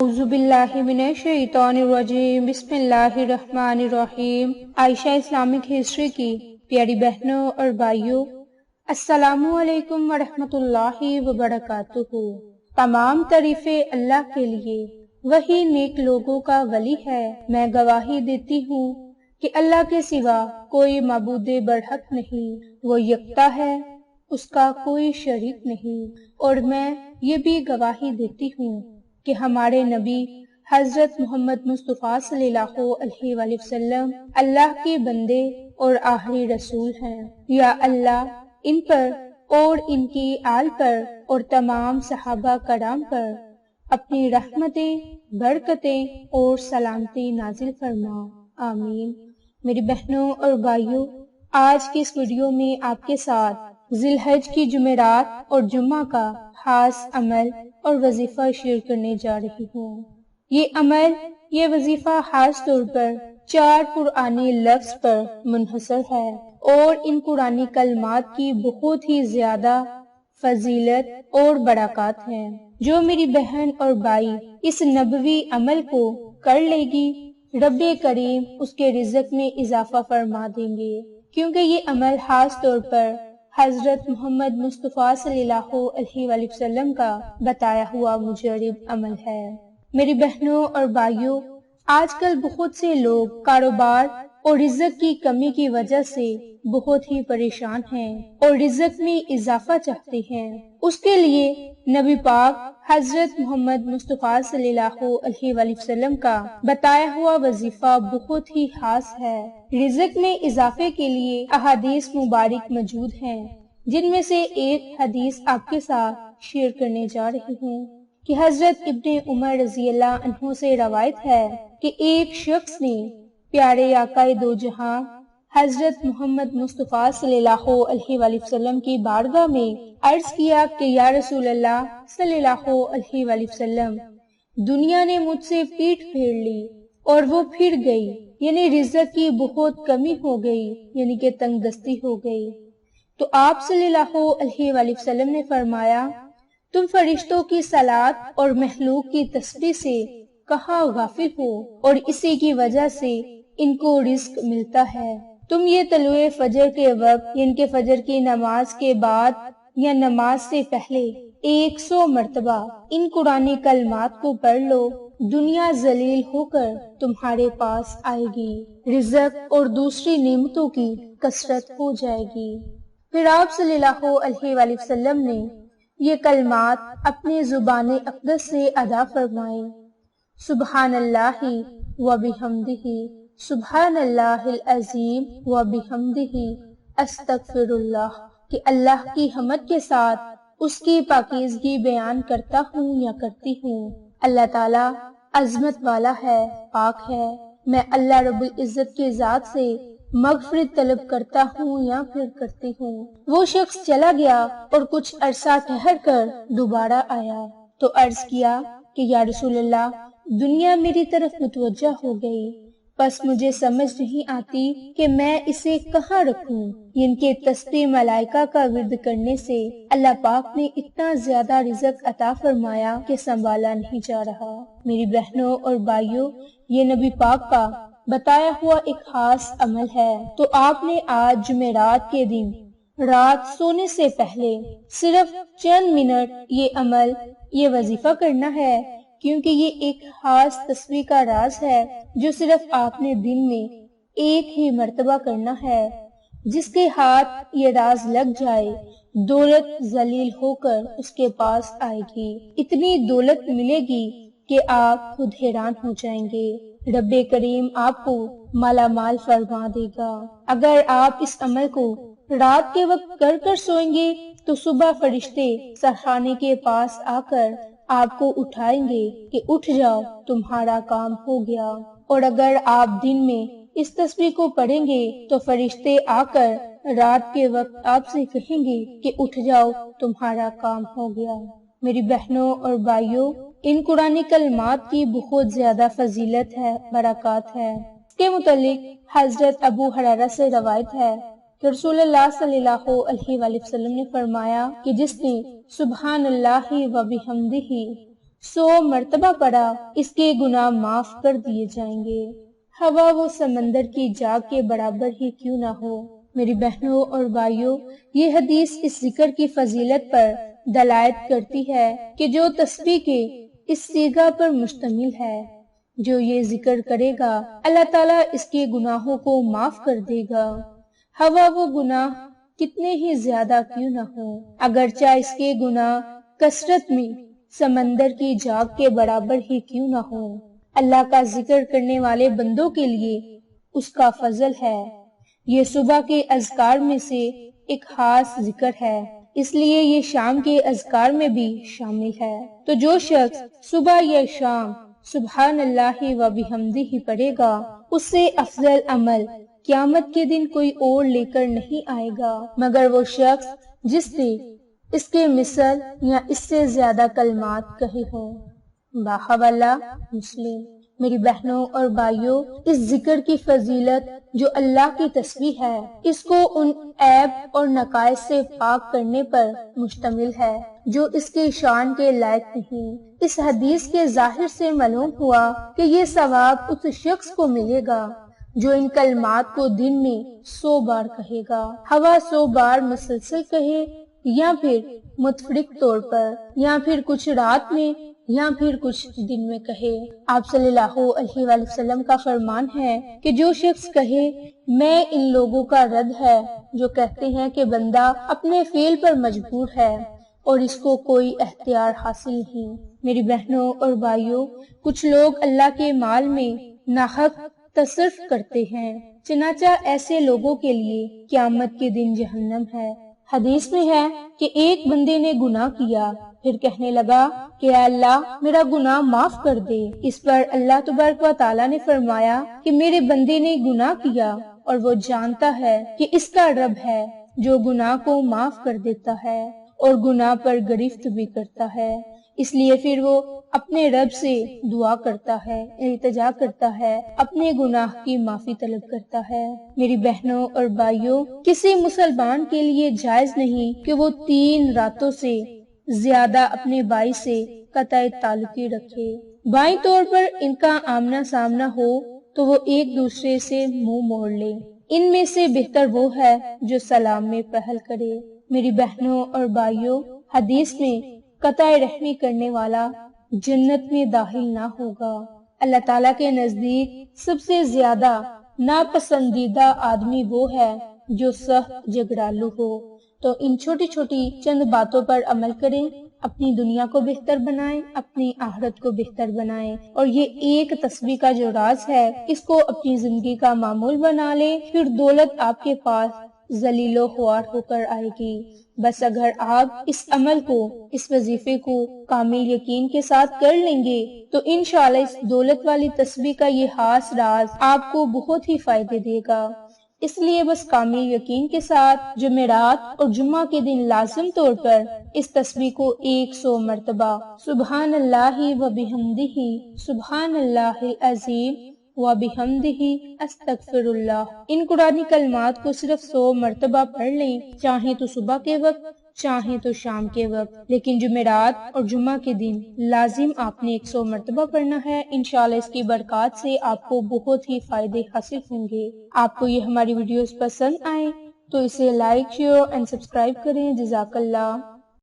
اعوذ باللہ من الشیطان الرجیم، بسم اللہ الرحمن الرحیم۔ عائشہ اسلامک ہسٹری کی پیاری بہنوں اور بھائیوں، السلام علیکم ورحمۃ اللہ وبرکاتہ۔ تمام تعریفیں اللہ کے لیے، وہی نیک لوگوں کا ولی ہے۔ میں گواہی دیتی ہوں کہ اللہ کے سوا کوئی معبود برحق نہیں، وہ یکتا ہے، اس کا کوئی شریک نہیں۔ اور میں یہ بھی گواہی دیتی ہوں کہ ہمارے نبی حضرت محمد مصطفیٰ صلی اللہ علیہ وآلہ وسلم اللہ کے بندے اور آخری رسول ہیں۔ یا اللہ ان پر اور ان کی آل پر اور تمام صحابہ کرام پر اپنی رحمتیں، برکتیں اور سلامتی نازل فرما، آمین۔ میری بہنوں اور بھائیوں، آج کی اس ویڈیو میں آپ کے ساتھ ذی الحج کی جمعرات اور جمعہ کا خاص عمل اور وظیفہ شیئر کرنے جا رہی ہوں۔ یہ عمل، یہ وظیفہ خاص طور پر 4 قرآنی لفظ پر منحصر ہے اور ان قرآنی کلمات کی بہت ہی زیادہ فضیلت اور برکات ہیں۔ جو میری بہن اور بھائی اس نبوی عمل کو کر لے گی، رب کریم اس کے رزق میں اضافہ فرما دیں گے، کیونکہ یہ عمل خاص طور پر حضرت محمد مصطفیٰ صلی اللہ علیہ وآلہ وسلم کا بتایا ہوا مجرب عمل ہے۔ میری بہنوں اور بھائیوں، آج کل بہت سے لوگ کاروبار اور رزق کی کمی کی وجہ سے بہت ہی پریشان ہیں اور رزق میں اضافہ چاہتے ہیں۔ اس کے لیے نبی پاک حضرت محمد مصطفیٰ صلی اللہ علیہ وآلہ وسلم کا بتایا ہوا وظیفہ بہت ہی خاص ہے۔ رزق میں اضافے کے لیے احادیث مبارک موجود ہیں، جن میں سے ایک حدیث آپ کے ساتھ شیئر کرنے جا رہی ہوں کہ حضرت ابن عمر رضی اللہ عنہ سے روایت ہے کہ ایک شخص نے پیارے آقا دو جہاں حضرت محمد مصطفیٰ صلی اللہ علیہ وآلہ وسلم کی بارگاہ میں عرض کیا کہ یا رسول اللہ صلی اللہ علیہ وآلہ وسلم، دنیا نے مجھ سے پیٹھ پھیر لی اور وہ پھر گئی، یعنی رزق کی بہت کمی ہو گئی، یعنی کہ تنگ دستی ہو گئی۔ تو آپ صلی اللہ علیہ وآلہ وسلم نے فرمایا، تم فرشتوں کی صلاۃ اور مخلوق کی تسبیح سے کہاں غافل ہو، اور اسی کی وجہ سے ان کو رزق ملتا ہے۔ تم یہ طلوع فجر کے وقت، یعنی کہ فجر کی نماز کے بعد یا نماز سے پہلے 100 مرتبہ ان قرآنی کلمات کو پڑھ لو، دنیا ذلیل ہو کر تمہارے پاس آئے گی، رزق اور دوسری نعمتوں کی کثرت ہو جائے گی۔ پھر آپ صلی اللہ علیہ وآلہ وسلم نے یہ کلمات اپنے زبان اقدس سے ادا فرمائے، سبحان اللہ و بحمدہ، سبحان اللہ العظیم و بحمدہ، استغفر اللہ، کہ اللہ کی حمد کے ساتھ اس کی پاکیزگی بیان کرتا ہوں یا کرتی ہوں۔ اللہ تعالیٰ عظمت والا ہے، پاک ہے، میں اللہ رب العزت کی ذات سے مغفرت طلب کرتا ہوں یا پھر کرتی ہوں۔ وہ شخص چلا گیا اور کچھ عرصہ ٹھہر کر دوبارہ آیا تو عرض کیا کہ یا رسول اللہ، دنیا میری طرف متوجہ ہو گئی، بس مجھے سمجھ نہیں آتی کہ میں اسے کہاں رکھوں۔ ان کے تسبیح ملائکہ کا ورد کرنے سے اللہ پاک نے اتنا زیادہ رزق عطا فرمایا کہ سنبھالا نہیں جا رہا۔ میری بہنوں اور بھائیوں، یہ نبی پاک کا بتایا ہوا ایک خاص عمل ہے۔ تو آپ نے آج جمعرات کے دن رات سونے سے پہلے صرف چند منٹ یہ عمل، یہ وظیفہ کرنا ہے، کیونکہ یہ ایک خاص تسبیح کا راز ہے جو صرف آپ نے دن میں ایک ہی مرتبہ کرنا ہے۔ جس کے ہاتھ یہ راز لگ جائے، دولت ذلیل ہو کر اس کے پاس آئے گی، اتنی دولت ملے گی کہ آپ خود حیران ہو جائیں گے۔ رب کریم آپ کو مالا مال فرما دے گا۔ اگر آپ اس عمل کو رات کے وقت کر کر سوئیں گے تو صبح فرشتے سرخانے کے پاس آ کر آپ کو اٹھائیں گے کہ اٹھ جاؤ، تمہارا کام ہو گیا۔ اور اگر آپ دن میں اس تسبیح کو پڑھیں گے تو فرشتے آ کر رات کے وقت آپ سے کہیں گے کہ اٹھ جاؤ، تمہارا کام ہو گیا۔ میری بہنوں اور بھائیوں، ان قرآنی کلمات کی بہت زیادہ فضیلت ہے، برکات ہے۔ اس کے متعلق حضرت ابو ہریرہ سے روایت ہے کہ رسول اللہ صلی اللہ علیہ وآلہ وسلم نے فرمایا کہ جس نے سبحان اللہ و بحمدہ 100 مرتبہ پڑھا اس کے گناہ معاف کر دیے جائیں گے، ہوا وہ سمندر کی جاگ کے برابر ہی کیوں نہ ہو۔ میری بہنوں اور بھائیوں، یہ حدیث اس ذکر کی فضیلت پر دلالت کرتی ہے کہ جو تسبیح کے اس صیغہ پر مشتمل ہے، جو یہ ذکر کرے گا اللہ تعالیٰ اس کے گناہوں کو معاف کر دے گا، ہوا وہ گناہ کتنے ہی زیادہ کیوں نہ ہو، اگرچہ اس کے گناہ کثرت میں سمندر کی جاگ کے برابر ہی کیوں نہ ہو۔ اللہ کا ذکر کرنے والے بندوں کے لیے اس کا فضل ہے۔ یہ صبح کے اذکار میں سے ایک خاص ذکر ہے، اس لیے یہ شام کے اذکار میں بھی شامل ہے۔ تو جو شخص صبح یا شام سبحان اللہ و بحمدہ پڑھے گا، اس سے افضل عمل قیامت کے دن کوئی اور لے کر نہیں آئے گا مگر وہ شخص جس نے اس کے مثل یا اس سے زیادہ کلمات کہے ہوں۔ باحوالہ مسلم۔ میری بہنوں اور بھائیوں، اس ذکر کی فضیلت جو اللہ کی تسبیح ہے، اس کو ان عیب اور نقائص سے پاک کرنے پر مشتمل ہے جو اس کے شان کے لائق نہیں۔ اس حدیث کے ظاہر سے معلوم ہوا کہ یہ ثواب اس شخص کو ملے گا جو ان کلمات کو دن میں 100 بار کہے گا، ہوا 100 بار مسلسل کہے یا پھر متفرق طور پر، یا پھر کچھ رات میں یا پھر کچھ دن میں کہے۔ آپ صلی اللہ علیہ وآلہ وسلم کا فرمان ہے کہ جو شخص کہے میں ان لوگوں کا رد ہے جو کہتے ہیں کہ بندہ اپنے فعل پر مجبور ہے اور اس کو کوئی اختیار حاصل نہیں۔ میری بہنوں اور بھائیوں، کچھ لوگ اللہ کے مال میں ناحق تصرف کرتے ہیں، چنانچہ ایسے لوگوں کے لیے قیامت کے دن جہنم ہے۔ حدیث میں ہے کہ ایک بندے نے گناہ کیا، پھر کہنے لگا کہ اے اللہ میرا گناہ معاف کر دے۔ اس پر اللہ تبارک و تعالیٰ نے فرمایا کہ میرے بندے نے گناہ کیا اور وہ جانتا ہے کہ اس کا رب ہے جو گناہ کو معاف کر دیتا ہے اور گناہ پر گرفت بھی کرتا ہے، اس لیے پھر وہ اپنے رب سے دعا کرتا ہے، التجا کرتا ہے، اپنے گناہ کی معافی طلب کرتا ہے۔ میری بہنوں اور بھائیوں، کسی مسلمان کے لیے جائز نہیں کہ وہ 3 راتوں سے زیادہ اپنے بھائی سے قطع تعلقی رکھے۔ بائیں طور پر ان کا آمنا سامنا ہو تو وہ ایک دوسرے سے منہ موڑ لے، ان میں سے بہتر وہ ہے جو سلام میں پہل کرے۔ میری بہنوں اور بھائیوں، حدیث میں قطع رحمی کرنے والا جنت میں داخل نہ ہوگا۔ اللہ تعالیٰ کے نزدیک سب سے زیادہ ناپسندیدہ آدمی وہ ہے جو سخت جھگڑالو ہو۔ تو ان چھوٹی چھوٹی چند باتوں پر عمل کریں، اپنی دنیا کو بہتر بنائیں، اپنی آخرت کو بہتر بنائیں، اور یہ ایک تسبیح کا جو راز ہے اس کو اپنی زندگی کا معمول بنا لیں، پھر دولت آپ کے پاس ذلیل و خوار ہو کر آئے گی۔ بس اگر آپ اس عمل کو، اس وظیفے کو کامل یقین کے ساتھ کر لیں گے تو انشاءاللہ اس دولت والی تسبیح کا یہ خاص راز آپ کو بہت ہی فائدے دے گا۔ اس لیے بس کامل یقین کے ساتھ جمعرات اور جمعہ کے دن لازم طور پر اس تسبیح کو 100 مرتبہ سبحان اللہ و بحمدہ سبحان اللہ العظیم و بحمدہ استغفر اللہ، ان قرآنی کلمات کو صرف 100 مرتبہ پڑھ لیں، چاہیں تو صبح کے وقت چاہیں تو شام کے وقت، لیکن جمعرات اور جمعہ کے دن لازم آپ نے 100 مرتبہ پڑھنا ہے۔ انشاءاللہ اس کی برکات سے آپ کو بہت ہی فائدے حاصل ہوں گے۔ آپ کو یہ ہماری ویڈیوز پسند آئیں تو اسے لائک، شیئر اینڈ سبسکرائب کریں۔ جزاک اللہ۔